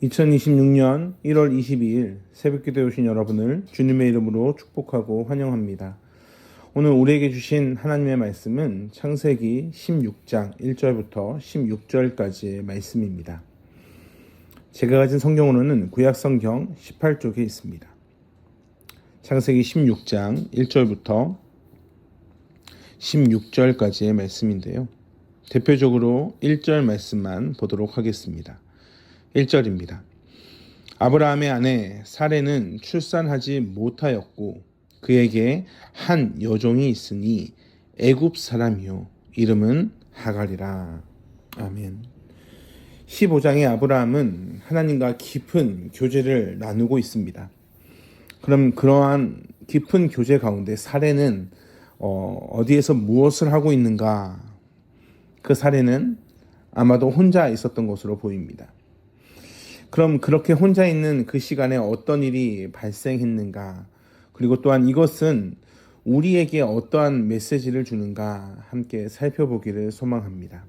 2026년 1월 22일 새벽기도에 오신 여러분을 주님의 이름으로 축복하고 환영합니다. 오늘 우리에게 주신 하나님의 말씀은 창세기 16장 1절부터 16절까지의 말씀입니다. 제가 가진 성경으로는 구약성경 18쪽에 있습니다. 창세기 16장 1절부터 16절까지의 말씀인데요. 대표적으로 1절 말씀만 보도록 하겠습니다. 1절입니다. 아브라함의 아내 사레는 출산하지 못하였고 그에게 한 여종이 있으니 애굽 사람이요 이름은 하갈이라. 아멘. 15장의 아브라함은 하나님과 깊은 교제를 나누고 있습니다. 그럼 그러한 깊은 교제 가운데 사레는 어디에서 무엇을 하고 있는가? 그 사레는 아마도 혼자 있었던 것으로 보입니다. 그럼 그렇게 혼자 있는 그 시간에 어떤 일이 발생했는가? 그리고 또한 이것은 우리에게 어떠한 메시지를 주는가 함께 살펴보기를 소망합니다.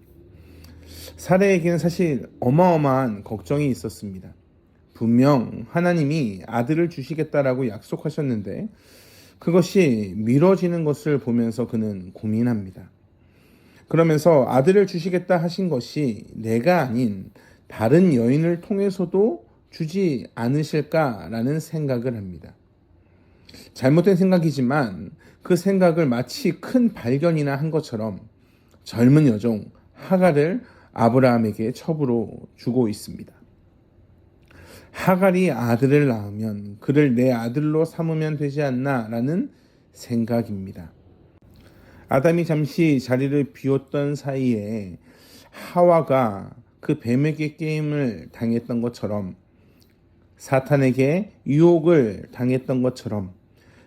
사레에게는 사실 어마어마한 걱정이 있었습니다. 분명 하나님이 아들을 주시겠다라고 약속하셨는데 그것이 미뤄지는 것을 보면서 그는 고민합니다. 그러면서 아들을 주시겠다 하신 것이 내가 아닌 다른 여인을 통해서도 주지 않으실까라는 생각을 합니다. 잘못된 생각이지만 그 생각을 마치 큰 발견이나 한 것처럼 젊은 여종 하갈을 아브라함에게 첩으로 주고 있습니다. 하갈이 아들을 낳으면 그를 내 아들로 삼으면 되지 않나라는 생각입니다. 아담이 잠시 자리를 비웠던 사이에 하와가 그 뱀에게 게임을 당했던 것처럼 사탄에게 유혹을 당했던 것처럼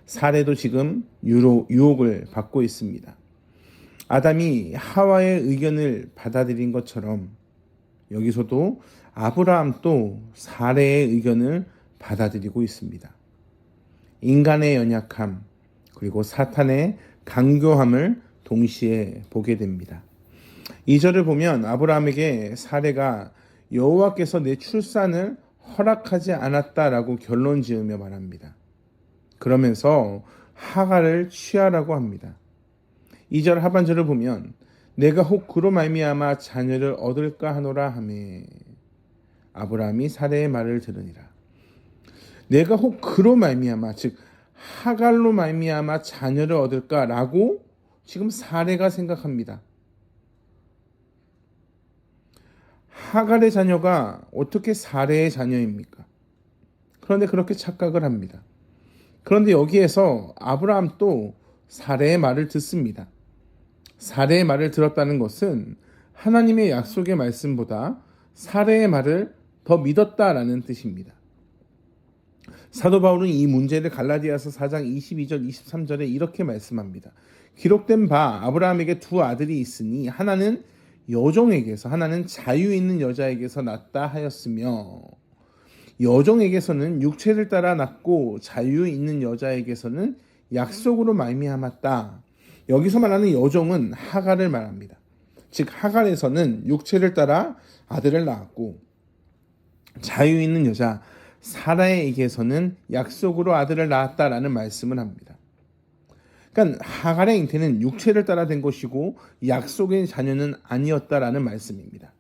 사레도 지금 유혹을 받고 있습니다. 아담이 하와의 의견을 받아들인 것처럼 여기서도 아브라함도 사레의 의견을 받아들이고 있습니다. 인간의 연약함 그리고 사탄의 강교함을 동시에 보게 됩니다. 2절을 보면 아브라함에게 사레가 여호와께서 내 출산을 허락하지 않았다라고 결론 지으며 말합니다. 그러면서 하갈을 취하라고 합니다. 2절 하반절을 보면 내가 혹 그로 말미암아 자녀를 얻을까 하노라 하매 아브라함이 사레의 말을 들으니라. 내가 혹 그로 말미암아 즉 하갈로 말미암아 자녀를 얻을까라고 지금 사레가 생각합니다. 하갈의 자녀가 어떻게 사레의 자녀입니까? 그런데 그렇게 착각을 합니다. 그런데 여기에서 아브라함도 사레의 말을 듣습니다. 사레의 말을 들었다는 것은 하나님의 약속의 말씀보다 사레의 말을 더 믿었다라는 뜻입니다. 사도 바울은 이 문제를 갈라디아서 4장 22절 23절에 이렇게 말씀합니다. 기록된 바 아브라함에게 두 아들이 있으니 하나는 여종에게서 하나는 자유 있는 여자에게서 낳았다 하였으며 여종에게서는 육체를 따라 낳고 자유 있는 여자에게서는 약속으로 말미암았다. 여기서 말하는 여종은 하갈을 말합니다. 즉 하갈에서는 육체를 따라 아들을 낳았고 자유 있는 여자 사라에게서는 약속으로 아들을 낳았다라는 말씀을 합니다. 그러니까 하갈의 잉태는 육체를 따라 된 것이고 약속의 자녀는 아니었다라는 말씀입니다.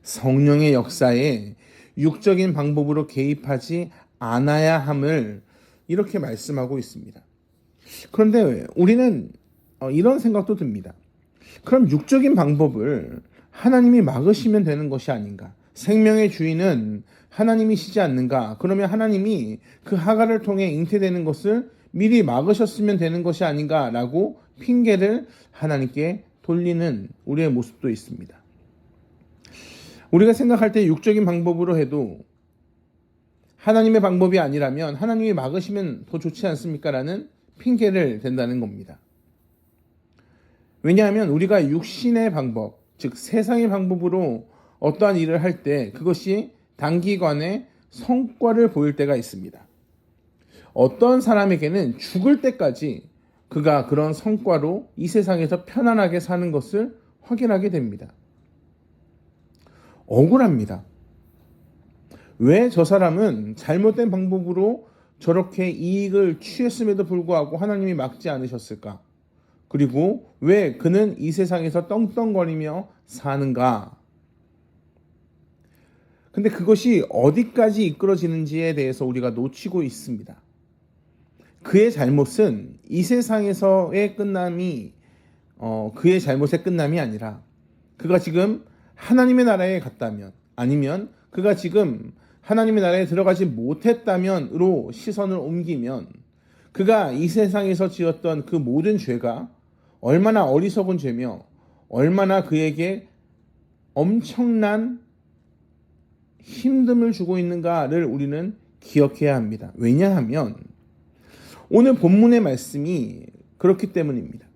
성령의 역사에 육적인 방법으로 개입하지 않아야 함을 이렇게 말씀하고 있습니다. 그런데 우리는 이런 생각도 듭니다. 그럼 육적인 방법을 하나님이 막으시면 되는 것이 아닌가? 생명의 주인은 하나님이시지 않는가? 그러면 하나님이 그 하갈을 통해 잉태되는 것을 미리 막으셨으면 되는 것이 아닌가라고 핑계를 하나님께 돌리는 우리의 모습도 있습니다. 우리가 생각할 때 육적인 방법으로 해도 하나님의 방법이 아니라면 하나님이 막으시면 더 좋지 않습니까? 라는 핑계를 댄다는 겁니다. 왜냐하면 우리가 육신의 방법, 즉 세상의 방법으로 어떠한 일을 할 때 그것이 단기간에 성과를 보일 때가 있습니다. 어떤 사람에게는 죽을 때까지 그가 그런 성과로 이 세상에서 편안하게 사는 것을 확인하게 됩니다. 억울합니다. 왜 저 사람은 잘못된 방법으로 저렇게 이익을 취했음에도 불구하고 하나님이 막지 않으셨을까? 그리고 왜 그는 이 세상에서 떵떵거리며 사는가? 근데 그것이 어디까지 이끌어지는지에 대해서 우리가 놓치고 있습니다. 그의 잘못은 이 세상에서의 끝남이 그의 잘못의 끝남이 아니라 그가 지금 하나님의 나라에 갔다면, 아니면 그가 지금 하나님의 나라에 들어가지 못했다면으로 시선을 옮기면, 그가 이 세상에서 지었던 그 모든 죄가 얼마나 어리석은 죄며 얼마나 그에게 엄청난 힘듦을 주고 있는가를 우리는 기억해야 합니다. 왜냐하면 오늘 본문의 말씀이 그렇기 때문입니다.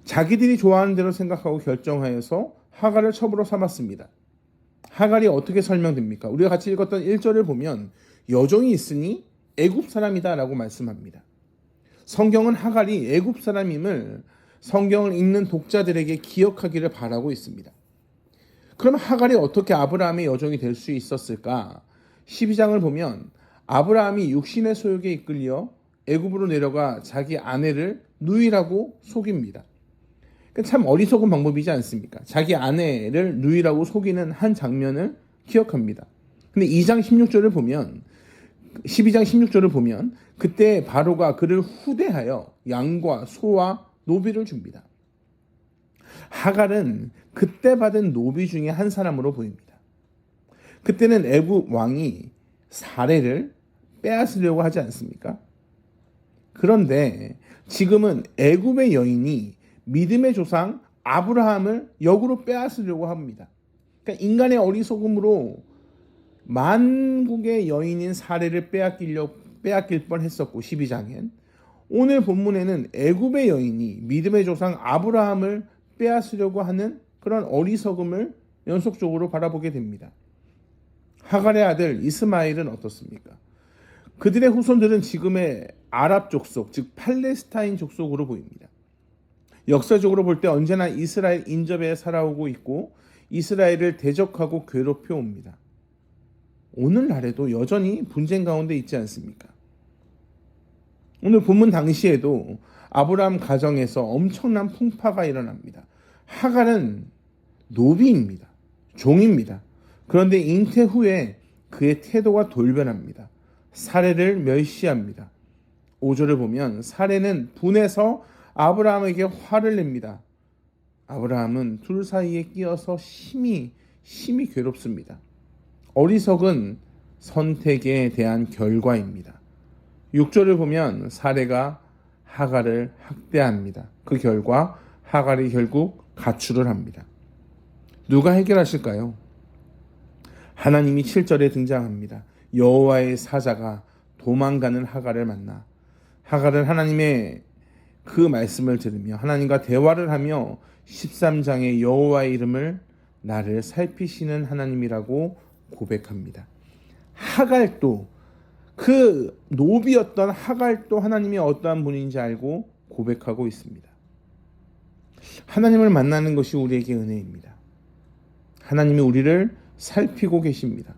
자기들이 좋아하는 대로 생각하고 결정하여서 하갈을 첩으로 삼았습니다. 하갈이 어떻게 설명됩니까? 우리가 같이 읽었던 1절을 보면 여종이 있으니 애굽 사람이다 라고 말씀합니다. 성경은 하갈이 애굽 사람임을 성경을 읽는 독자들에게 기억하기를 바라고 있습니다. 그럼 하갈이 어떻게 아브라함의 여종이 될 수 있었을까? 12장을 보면 아브라함이 육신의 소욕에 이끌려 애굽으로 내려가 자기 아내를 누이라고 속입니다. 참 어리석은 방법이지 않습니까? 자기 아내를 누이라고 속이는 한 장면을 기억합니다. 근데 2장 16절을 보면 12장 16절을 보면 그때 바로가 그를 후대하여 양과 소와 노비를 줍니다. 하갈은 그때 받은 노비 중에 한 사람으로 보입니다. 그때는 애굽 왕이 사례를 빼앗으려고 하지 않습니까? 그런데 지금은 애굽의 여인이 믿음의 조상 아브라함을 역으로 빼앗으려고 합니다. 그러니까 인간의 어리석음으로 만국의 여인인 사례를 빼앗길 뻔했었고 12장엔 오늘 본문에는 애굽의 여인이 믿음의 조상 아브라함을 빼앗으려고 하는 그런 어리석음을 연속적으로 바라보게 됩니다. 하갈의 아들 이스마엘은 어떻습니까? 그들의 후손들은 지금의 아랍 족속, 즉 팔레스타인 족속으로 보입니다. 역사적으로 볼 때 언제나 이스라엘 인접에 살아오고 있고 이스라엘을 대적하고 괴롭혀 옵니다. 오늘날에도 여전히 분쟁 가운데 있지 않습니까? 오늘 본문 당시에도 아브라함 가정에서 엄청난 풍파가 일어납니다. 하갈은 노비입니다. 종입니다. 그런데 잉태 후에 그의 태도가 돌변합니다. 사례를 멸시합니다. 5절을 보면 사례는 분해서 아브라함에게 화를 냅니다. 아브라함은 둘 사이에 끼어서 심히 괴롭습니다. 어리석은 선택에 대한 결과입니다. 6절을 보면 사례가 하갈을 학대합니다. 그 결과 하갈이 결국 가출을 합니다. 누가 해결하실까요? 하나님이 7절에 등장합니다. 여호와의 사자가 도망가는 하갈을 만나 하갈은 하나님의 그 말씀을 들으며 하나님과 대화를 하며 13장의 여호와의 이름을 나를 살피시는 하나님이라고 고백합니다. 하갈도 그 노비였던 하갈도 하나님이 어떠한 분인지 알고 고백하고 있습니다. 하나님을 만나는 것이 우리에게 은혜입니다. 하나님이 우리를 살피고 계십니다.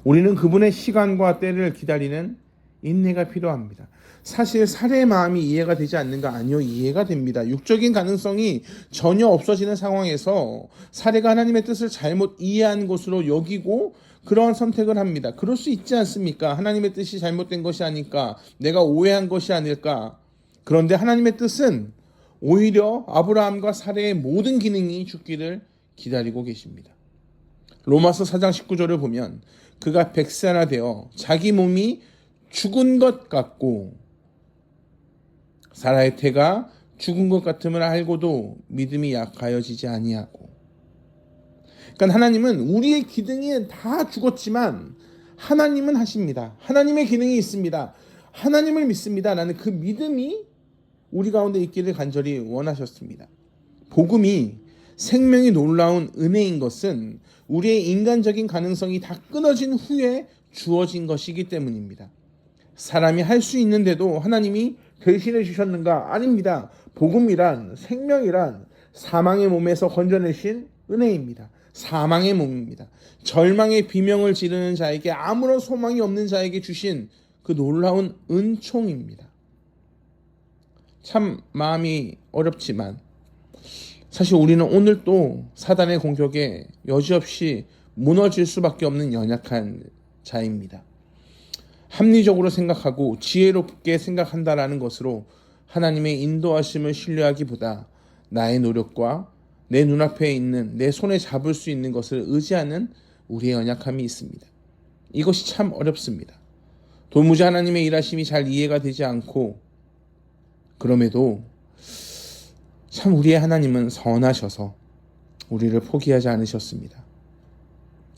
우리는 그분의 시간과 때를 기다리는 인내가 필요합니다. 사실 사례의 마음이 이해가 되지 않는가? 아니요, 이해가 됩니다. 육적인 가능성이 전혀 없어지는 상황에서 사례가 하나님의 뜻을 잘못 이해한 것으로 여기고 그러한 선택을 합니다. 그럴 수 있지 않습니까? 하나님의 뜻이 잘못된 것이 아닐까? 내가 오해한 것이 아닐까? 그런데 하나님의 뜻은 오히려 아브라함과 사례의 모든 기능이 죽기를 기다리고 계십니다. 로마서 4장 19절을 보면 그가 백세나 되어 자기 몸이 죽은 것 같고 사라의 태가 죽은 것 같음을 알고도 믿음이 약하여지지 아니하고. 그러니까 하나님은 우리의 기능이 다 죽었지만 하나님은 하십니다. 하나님의 기능이 있습니다. 하나님을 믿습니다. 라는 그 믿음이 우리 가운데 있기를 간절히 원하셨습니다. 복음이 생명이 놀라운 은혜인 것은 우리의 인간적인 가능성이 다 끊어진 후에 주어진 것이기 때문입니다. 사람이 할 수 있는데도 하나님이 대신해 주셨는가? 아닙니다. 복음이란 생명이란 사망의 몸에서 건져내신 은혜입니다. 사망의 몸입니다. 절망의 비명을 지르는 자에게, 아무런 소망이 없는 자에게 주신 그 놀라운 은총입니다. 참 마음이 어렵지만 사실 우리는 오늘 또 사단의 공격에 여지없이 무너질 수밖에 없는 연약한 자입니다. 합리적으로 생각하고 지혜롭게 생각한다라는 것으로 하나님의 인도하심을 신뢰하기보다 나의 노력과 내 눈앞에 있는, 내 손에 잡을 수 있는 것을 의지하는 우리의 연약함이 있습니다. 이것이 참 어렵습니다. 도무지 하나님의 일하심이 잘 이해가 되지 않고, 그럼에도 참 우리의 하나님은 선하셔서 우리를 포기하지 않으셨습니다.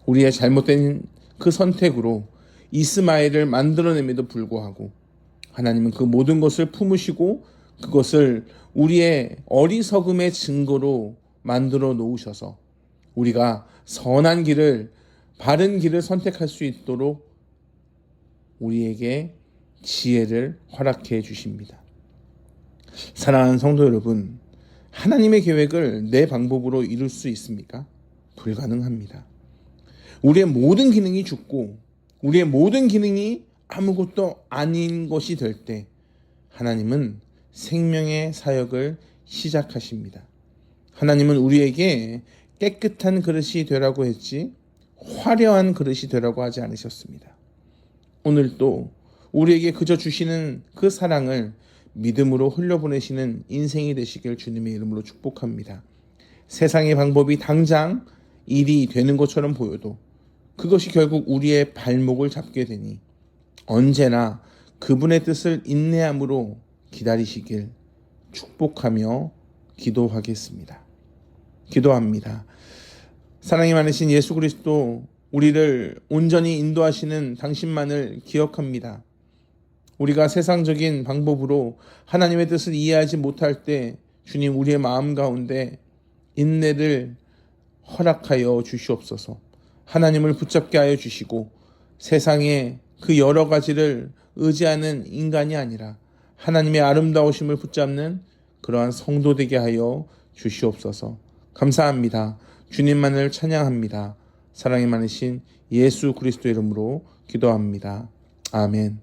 우리의 잘못된 그 선택으로 이스마엘을 만들어냄에도 불구하고 하나님은 그 모든 것을 품으시고 그것을 우리의 어리석음의 증거로 만들어 놓으셔서 우리가 선한 길을, 바른 길을 선택할 수 있도록 우리에게 지혜를 허락해 주십니다. 사랑하는 성도 여러분, 하나님의 계획을 내 방법으로 이룰 수 있습니까? 불가능합니다. 우리의 모든 기능이 죽고 우리의 모든 기능이 아무것도 아닌 것이 될 때 하나님은 생명의 사역을 시작하십니다. 하나님은 우리에게 깨끗한 그릇이 되라고 했지 화려한 그릇이 되라고 하지 않으셨습니다. 오늘도 우리에게 그저 주시는 그 사랑을 믿음으로 흘려보내시는 인생이 되시길 주님의 이름으로 축복합니다. 세상의 방법이 당장 일이 되는 것처럼 보여도 그것이 결국 우리의 발목을 잡게 되니 언제나 그분의 뜻을 인내함으로 기다리시길 축복하며 기도하겠습니다. 기도합니다. 사랑이 많으신 예수 그리스도, 우리를 온전히 인도하시는 당신만을 기억합니다. 우리가 세상적인 방법으로 하나님의 뜻을 이해하지 못할 때 주님, 우리의 마음 가운데 인내를 허락하여 주시옵소서. 하나님을 붙잡게 하여 주시고 세상의 그 여러 가지를 의지하는 인간이 아니라 하나님의 아름다우심을 붙잡는 그러한 성도 되게 하여 주시옵소서. 감사합니다. 주님만을 찬양합니다. 사랑이 많으신 예수 그리스도 이름으로 기도합니다. 아멘.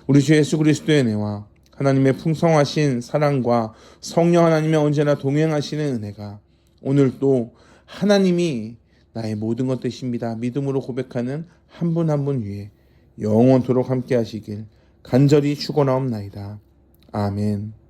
우리 주 예수 그리스도의 은혜와 하나님의 풍성하신 사랑과 성령 하나님의 언제나 동행하시는 은혜가 오늘도 하나님이 나의 모든 것 되십니다. 믿음으로 고백하는 한 분 한 분 위에 영원토록 함께 하시길 간절히 축원하옵나이다. 아멘.